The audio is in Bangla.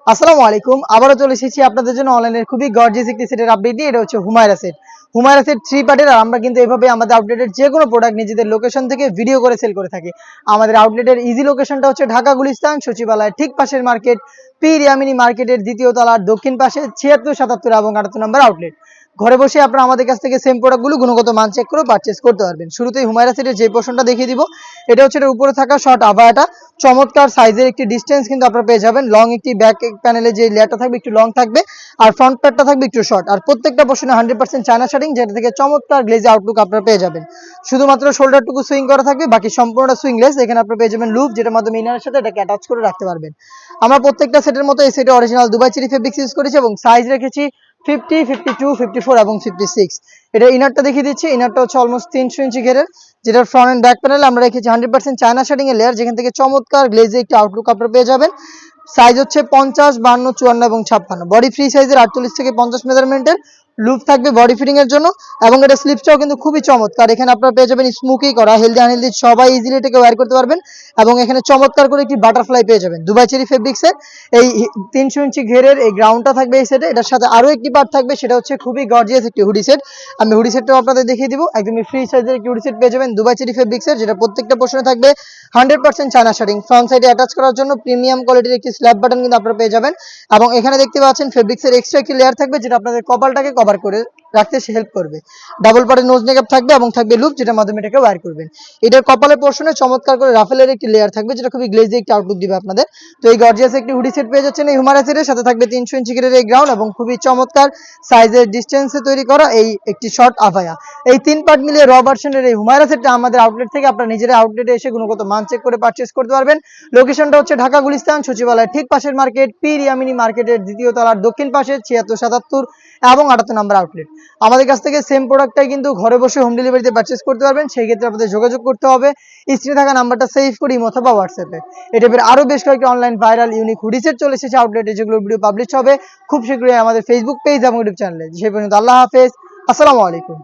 আসসালামু আলাইকুম। আবারও চলে এসেছি আপনাদের জন্য অনলাইনের খুবই গর্জিয়াস একটি সেটের আপডেট দিয়ে। এটা হচ্ছে হুমায়রা সেট। হুমায়রা সেট 3 পার্টের। আর আমরা কিন্তু এভাবে আমাদের আউটলেটের যেকোনো প্রোডাক্ট নিজেদের লোকেশন থেকে ভিডিও করে সেল করে থাকি। আমাদের আউটলেটের ইজি লোকেশনটা হচ্ছে ঢাকা গুলিস্তান সচিবালয়ের ঠিক পাশের মার্কেট, পীর ইয়ামিনী মার্কেটের দ্বিতীয় তলার দক্ষিণ পাশে 76, 77 এবং 78 নম্বর আউটলেট। ঘরে বসে আপনারা আমাদের কাছ থেকে সেম প্রোডাক্টগুলো গুণগত মান চেক করে পারচেজ করতে পারবেন। শুরুতেই হুমায়রা সেটের যে পোর্শনটা দেখিয়ে দিব, এটা হচ্ছে এর উপরে থাকা শর্ট আভায়াটা। চমৎকার সাইজের একটি ডিস্টেন্স কিন্তু আপনারা পেয়ে যাবেন। লং একটি ব্যাক প্যানেলে যে লেয়ারটা থাকবে একটু লং থাকবে, আর ফ্রন্ট প্যাডটা থাকবে একটু শর্ট। আর প্রত্যেকটা পোর্শনে 100% চায়না শার্টিং, যেটা থেকে চমৎকার গ্লেজি আউটলুক আপনারা পেয়ে যাবেন। শুধুমাত্র শোল্ডারটুকু সুইং করা থাকবে, বাকি সম্পূর্ণটা সুইংলেস। এখানে আপনারা পেয়ে যাবেন লুপ, যেটার মাধ্যমে ইনারের সাথে এটাকে অ্যাটাচ করে রাখতে পারবেন। আমরা প্রত্যেকটা সেটের মতো এই সেটে original Dubai cherry fabrics use করেছি এবং সাইজ রেখেছি 50, 52, 54 এবং 56। এটা ইনারটা দেখিয়ে দিচ্ছি। ইনারটা হচ্ছে অলমোস্ট 300 ইঞ্চি ঘেরের, যেটার ফ্রন্ট এন্ড ব্যাক প্যানেল আমরা রেখেছি 100% চায়না শার্টিং এর লেয়ার, যেখান থেকে চমৎকার গ্লেজি একটি আউটলুক আপনারা পেয়ে যাবেন। সাইজ হচ্ছে 50, 52, 54 এবং 56। বডি ফ্রি সাইজের 48 থেকে 50 মেজারমেন্টের লুপ থাকবে বডি ফিটিং এর জন্য। এবং এটা স্লিপসটাও কিন্তু খুবই চমৎকার। এখানে আপনারা পেয়ে যাবেন স্মোকি করা, হেলদি আনহেলদি সবাই ইজিলি এটাকে ওয়্যার করতে পারবেন। এবং এখানে চমৎকার করে একটি বাটারফ্লাই পেয়ে যাবেন দুবাই চেরি ফেব্রিক্সের। এই 300 ইঞ্চি ঘেরের এই গ্রাউন্ডটা থাকবে এই সেটে। এটার সাথে আরো একটি পার্ট থাকবে, সেটা হচ্ছে খুবই গর্জিয়াস একটি হুডি সেট। আমি হুডি সেটটাও আপনাদের দেখিয়ে দিব। একদমই ফ্রি সাইজের একটি হুডি সেট পেয়ে যাবেন দুবাই চেরি ফেব্রিক্সের, যেটা প্রত্যেকটা পোর্শনে থাকবে 100% চায়না শার্টিং। ফ্রন্ট সাইডে অ্যাটাচ করার জন্য প্রিমিয়াম কোয়ালিটির একটি স্ল্যাব বাটন কিন্তু আপনারা পেয়ে যাবেন। এবং এখানে দেখতে পাচ্ছেন ফেব্রিক্সের এক্সট্রা একটি লেয়ার থাকবে, যেটা আপনাদের কপালটাকে কভার করে রাখতে হেল্প করবে। ডাবল পার্টের নোজ মেকআপ থাকবে এবং থাকবে লুপ, যেটার মাধ্যমে এটাকে ওয়্যার করবেন। এটার কপালের পোর্শনে চমৎকার করে রাফেলের একটি লেয়ার থাকবে, যেটা খুবই গ্লেজি একটি আউটলুক দিবে আপনাদের। তো এই গর্জিয়াস একটি হুডি সেট পেয়ে যাচ্ছেন এই হুমায়রা সেটের সাথে। থাকবে 300 ইঞ্চি ঘেরের এই গ্রাউন্ড এবং খুবই চমৎকার সাইজের ডিস্টেন্সে তৈরি করা এই একটি শর্ট আভায়া। এই 3 পার্ট মিলিয়ে র ভার্সনের এই হুমায়রা সেটটা আমাদের আউটলেট থেকে আপনারা নিজেরা আউটলেটে এসে গুণগত মান চেক করে পারচেজ করতে পারবেন। লোকেশনটা হচ্ছে ঢাকা গুলিস্তান সচিবালয়ের ঠিক পাশের মার্কেট, পীর ইয়ামিনী মার্কেটের দ্বিতীয় তলার দক্ষিণ পাশে 76, 77 এবং 78 নম্বর আউটলেট। আমাদের কাছ থেকে সেম প্রোডাক্টটাই কিন্তু ঘরে বসে হোম ডেলিভারিতে পারচেজ করতে পারবেন। সেই ক্ষেত্রে আপনাদের যোগাযোগ করতে হবে স্ক্রিনে থাকা নাম্বারটা সেভ করে ইমো অথবা হোয়াটসঅ্যাপে। এটা আরো বেশ কয়েকটি online viral unique hoodie set চলে এসেছে আউটলেটে, যেগুলো ভিডিও পাবলিশ হবে খুব শীঘ্রই আমাদের ফেসবুক পেজ এবং ইউটিউব চ্যানেলে। সেই পর্যন্ত আল্লাহ হাফেজ, আসসালামু আলাইকুম।